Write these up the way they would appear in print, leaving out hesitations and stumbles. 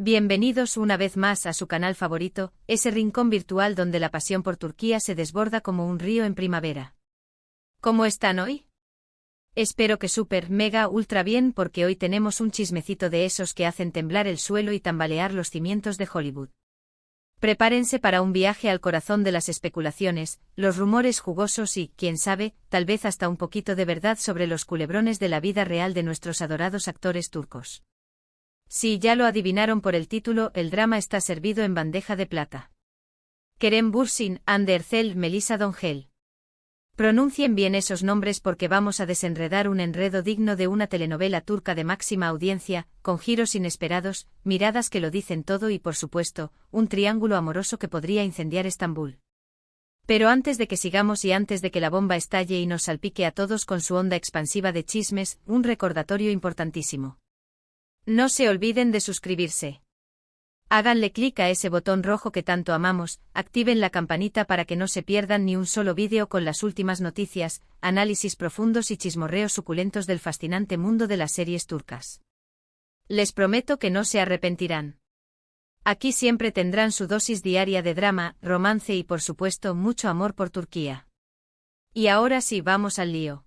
Bienvenidos una vez más a su canal favorito, ese rincón virtual donde la pasión por Turquía se desborda como un río en primavera. ¿Cómo están hoy? Espero que súper, mega, ultra bien porque hoy tenemos un chismecito de esos que hacen temblar el suelo y tambalear los cimientos de Hollywood. Prepárense para un viaje al corazón de las especulaciones, los rumores jugosos y, quién sabe, tal vez hasta un poquito de verdad sobre los culebrones de la vida real de nuestros adorados actores turcos. Sí, ya lo adivinaron por el título, el drama está servido en bandeja de plata. Kerem Bürsin, Hande Erçel, Melisa Dongel. Pronuncien bien esos nombres porque vamos a desenredar un enredo digno de una telenovela turca de máxima audiencia, con giros inesperados, miradas que lo dicen todo y por supuesto, un triángulo amoroso que podría incendiar Estambul. Pero antes de que sigamos y antes de que la bomba estalle y nos salpique a todos con su onda expansiva de chismes, un recordatorio importantísimo. No se olviden de suscribirse. Háganle clic a ese botón rojo que tanto amamos, activen la campanita para que no se pierdan ni un solo vídeo con las últimas noticias, análisis profundos y chismorreos suculentos del fascinante mundo de las series turcas. Les prometo que no se arrepentirán. Aquí siempre tendrán su dosis diaria de drama, romance y por supuesto mucho amor por Turquía. Y ahora sí, vamos al lío.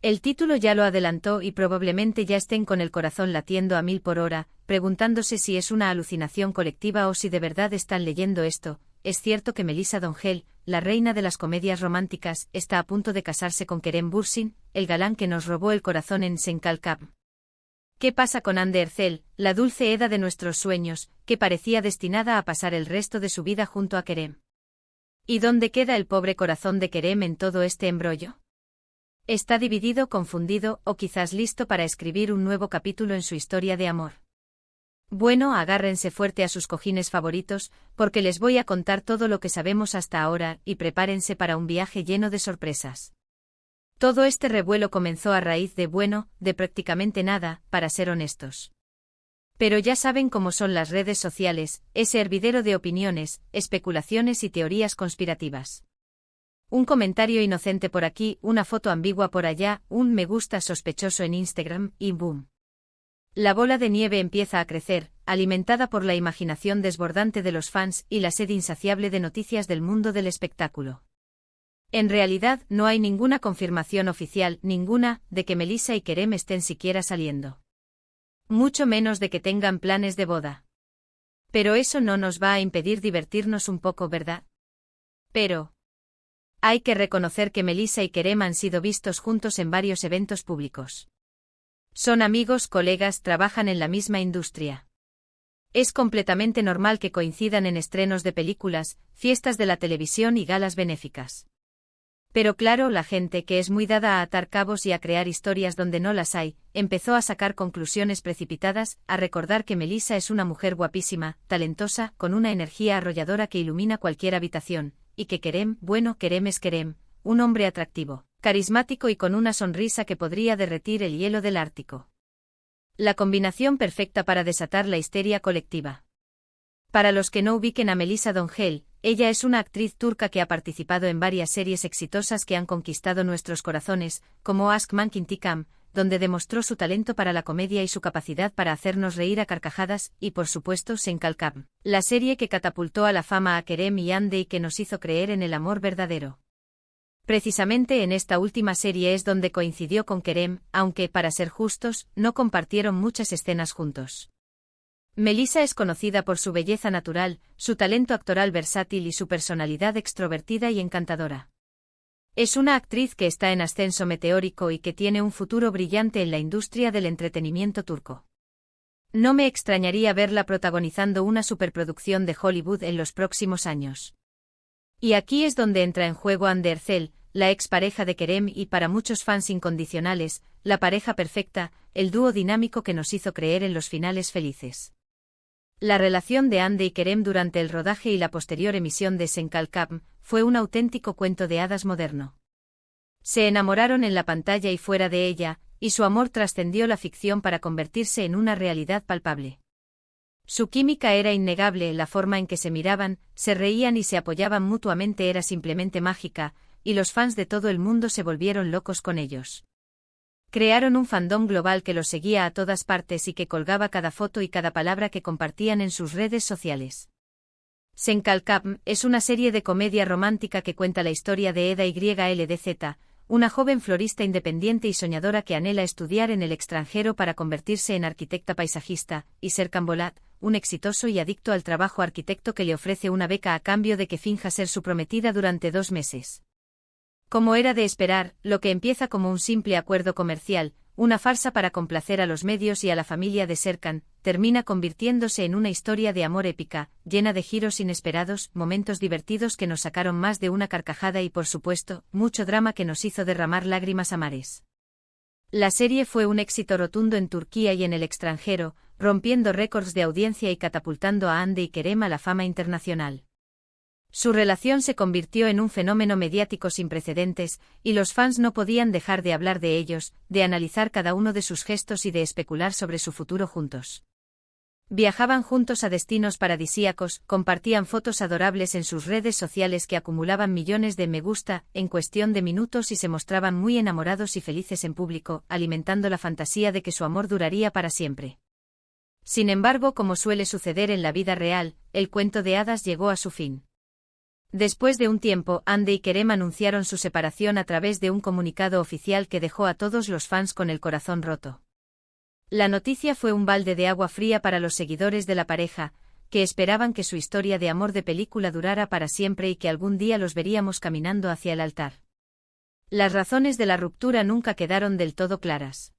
El título ya lo adelantó y probablemente ya estén con el corazón latiendo a 1000 por hora, preguntándose si es una alucinación colectiva o si de verdad están leyendo esto. Es cierto que Melisa Dongel, la reina de las comedias románticas, está a punto de casarse con Kerem Bürsin, el galán que nos robó el corazón en Çenkalkap. ¿Qué pasa con Hande Erçel, la dulce Eda de nuestros sueños, que parecía destinada a pasar el resto de su vida junto a Kerem? ¿Y dónde queda el pobre corazón de Kerem en todo este embrollo? Está dividido, confundido, o quizás listo para escribir un nuevo capítulo en su historia de amor. Bueno, agárrense fuerte a sus cojines favoritos, porque les voy a contar todo lo que sabemos hasta ahora, y prepárense para un viaje lleno de sorpresas. Todo este revuelo comenzó a raíz de prácticamente nada, para ser honestos. Pero ya saben cómo son las redes sociales, ese hervidero de opiniones, especulaciones y teorías conspirativas. Un comentario inocente por aquí, una foto ambigua por allá, un me gusta sospechoso en Instagram, y boom. La bola de nieve empieza a crecer, alimentada por la imaginación desbordante de los fans y la sed insaciable de noticias del mundo del espectáculo. En realidad, no hay ninguna confirmación oficial, ninguna, de que Melisa y Kerem estén siquiera saliendo. Mucho menos de que tengan planes de boda. Pero eso no nos va a impedir divertirnos un poco, ¿verdad? Pero hay que reconocer que Melisa y Kerem han sido vistos juntos en varios eventos públicos. Son amigos, colegas, trabajan en la misma industria. Es completamente normal que coincidan en estrenos de películas, fiestas de la televisión y galas benéficas. Pero claro, la gente que es muy dada a atar cabos y a crear historias donde no las hay, empezó a sacar conclusiones precipitadas, a recordar que Melisa es una mujer guapísima, talentosa, con una energía arrolladora que ilumina cualquier habitación, y que Kerem, Kerem es Kerem, un hombre atractivo, carismático y con una sonrisa que podría derretir el hielo del Ártico. La combinación perfecta para desatar la histeria colectiva. Para los que no ubiquen a Melisa Dongel, ella es una actriz turca que ha participado en varias series exitosas que han conquistado nuestros corazones, como Aşk Mank Intikam, donde demostró su talento para la comedia y su capacidad para hacernos reír a carcajadas, y por supuesto Çenkalkap, la serie que catapultó a la fama a Kerem y Hande y que nos hizo creer en el amor verdadero. Precisamente en esta última serie es donde coincidió con Kerem, aunque, para ser justos, no compartieron muchas escenas juntos. Melisa es conocida por su belleza natural, su talento actoral versátil y su personalidad extrovertida y encantadora. Es una actriz que está en ascenso meteórico y que tiene un futuro brillante en la industria del entretenimiento turco. No me extrañaría verla protagonizando una superproducción de Hollywood en los próximos años. Y aquí es donde entra en juego Hande Erçel, la expareja de Kerem y para muchos fans incondicionales, la pareja perfecta, el dúo dinámico que nos hizo creer en los finales felices. La relación de Hande y Kerem durante el rodaje y la posterior emisión de Çenkalkap fue un auténtico cuento de hadas moderno. Se enamoraron en la pantalla y fuera de ella, y su amor trascendió la ficción para convertirse en una realidad palpable. Su química era innegable, la forma en que se miraban, se reían y se apoyaban mutuamente era simplemente mágica, y los fans de todo el mundo se volvieron locos con ellos. Crearon un fandom global que los seguía a todas partes y que colgaba cada foto y cada palabra que compartían en sus redes sociales. Senkalcam es una serie de comedia romántica que cuenta la historia de Eda YLDZ, una joven florista independiente y soñadora que anhela estudiar en el extranjero para convertirse en arquitecta paisajista, y Serkan Bolat, un exitoso y adicto al trabajo arquitecto que le ofrece una beca a cambio de que finja ser su prometida durante 2 meses. Como era de esperar, lo que empieza como un simple acuerdo comercial, una farsa para complacer a los medios y a la familia de Serkan, termina convirtiéndose en una historia de amor épica, llena de giros inesperados, momentos divertidos que nos sacaron más de una carcajada y, por supuesto, mucho drama que nos hizo derramar lágrimas a mares. La serie fue un éxito rotundo en Turquía y en el extranjero, rompiendo récords de audiencia y catapultando a Hande y Kerem a la fama internacional. Su relación se convirtió en un fenómeno mediático sin precedentes, y los fans no podían dejar de hablar de ellos, de analizar cada uno de sus gestos y de especular sobre su futuro juntos. Viajaban juntos a destinos paradisíacos, compartían fotos adorables en sus redes sociales que acumulaban millones de me gusta en cuestión de minutos y se mostraban muy enamorados y felices en público, alimentando la fantasía de que su amor duraría para siempre. Sin embargo, como suele suceder en la vida real, el cuento de hadas llegó a su fin. Después de un tiempo, Hande y Kerem anunciaron su separación a través de un comunicado oficial que dejó a todos los fans con el corazón roto. La noticia fue un balde de agua fría para los seguidores de la pareja, que esperaban que su historia de amor de película durara para siempre y que algún día los veríamos caminando hacia el altar. Las razones de la ruptura nunca quedaron del todo claras.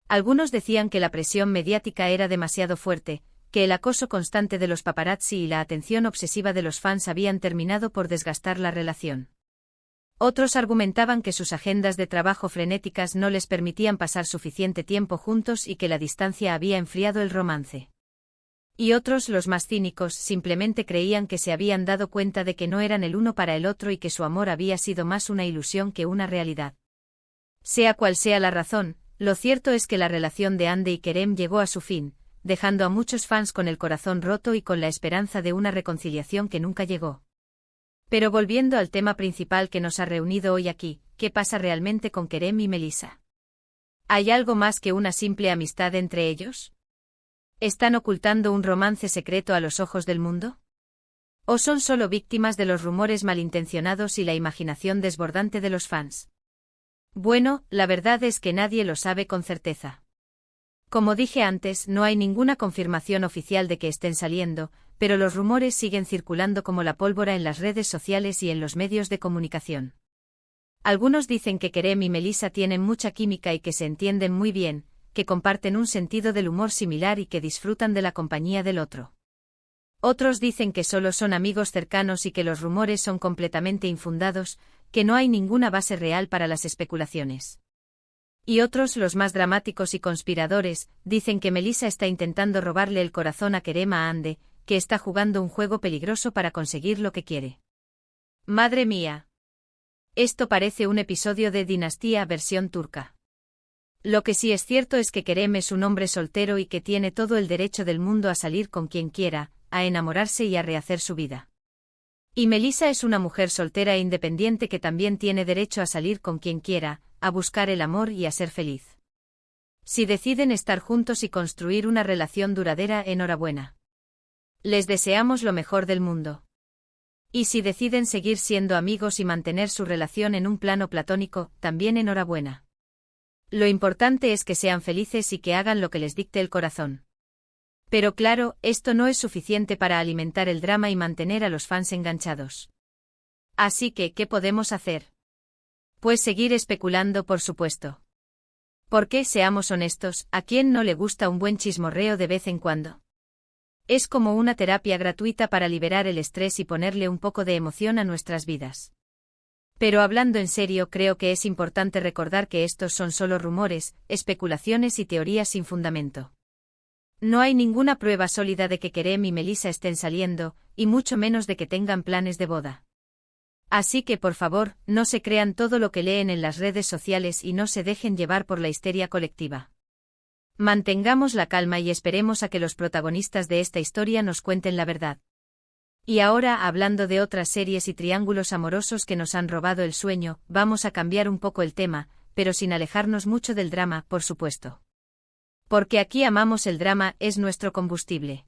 Algunos decían que la presión mediática era demasiado fuerte, que el acoso constante de los paparazzi y la atención obsesiva de los fans habían terminado por desgastar la relación. Otros argumentaban que sus agendas de trabajo frenéticas no les permitían pasar suficiente tiempo juntos y que la distancia había enfriado el romance. Y otros, los más cínicos, simplemente creían que se habían dado cuenta de que no eran el uno para el otro y que su amor había sido más una ilusión que una realidad. Sea cual sea la razón, lo cierto es que la relación de Hande y Kerem llegó a su fin, dejando a muchos fans con el corazón roto y con la esperanza de una reconciliación que nunca llegó. Pero volviendo al tema principal que nos ha reunido hoy aquí, ¿qué pasa realmente con Kerem y Melissa? ¿Hay algo más que una simple amistad entre ellos? ¿Están ocultando un romance secreto a los ojos del mundo? ¿O son solo víctimas de los rumores malintencionados y la imaginación desbordante de los fans? Bueno, la verdad es que nadie lo sabe con certeza. Como dije antes, no hay ninguna confirmación oficial de que estén saliendo, pero los rumores siguen circulando como la pólvora en las redes sociales y en los medios de comunicación. Algunos dicen que Kerem y Melissa tienen mucha química y que se entienden muy bien, que comparten un sentido del humor similar y que disfrutan de la compañía del otro. Otros dicen que solo son amigos cercanos y que los rumores son completamente infundados, que no hay ninguna base real para las especulaciones. Y otros, los más dramáticos y conspiradores, dicen que Melissa está intentando robarle el corazón a Kerem a Hande, que está jugando un juego peligroso para conseguir lo que quiere. ¡Madre mía! Esto parece un episodio de Dinastía versión turca. Lo que sí es cierto es que Kerem es un hombre soltero y que tiene todo el derecho del mundo a salir con quien quiera, a enamorarse y a rehacer su vida. Y Melissa es una mujer soltera e independiente que también tiene derecho a salir con quien quiera, a buscar el amor y a ser feliz. Si deciden estar juntos y construir una relación duradera, enhorabuena. Les deseamos lo mejor del mundo. Y si deciden seguir siendo amigos y mantener su relación en un plano platónico, también enhorabuena. Lo importante es que sean felices y que hagan lo que les dicte el corazón. Pero claro, esto no es suficiente para alimentar el drama y mantener a los fans enganchados. Así que, ¿qué podemos hacer? Pues seguir especulando, por supuesto. Porque, seamos honestos, ¿a quién no le gusta un buen chismorreo de vez en cuando? Es como una terapia gratuita para liberar el estrés y ponerle un poco de emoción a nuestras vidas. Pero hablando en serio, creo que es importante recordar que estos son solo rumores, especulaciones y teorías sin fundamento. No hay ninguna prueba sólida de que Kerem y Melissa estén saliendo, y mucho menos de que tengan planes de boda. Así que por favor, no se crean todo lo que leen en las redes sociales y no se dejen llevar por la histeria colectiva. Mantengamos la calma y esperemos a que los protagonistas de esta historia nos cuenten la verdad. Y ahora, hablando de otras series y triángulos amorosos que nos han robado el sueño, vamos a cambiar un poco el tema, pero sin alejarnos mucho del drama, por supuesto. Porque aquí amamos el drama, es nuestro combustible.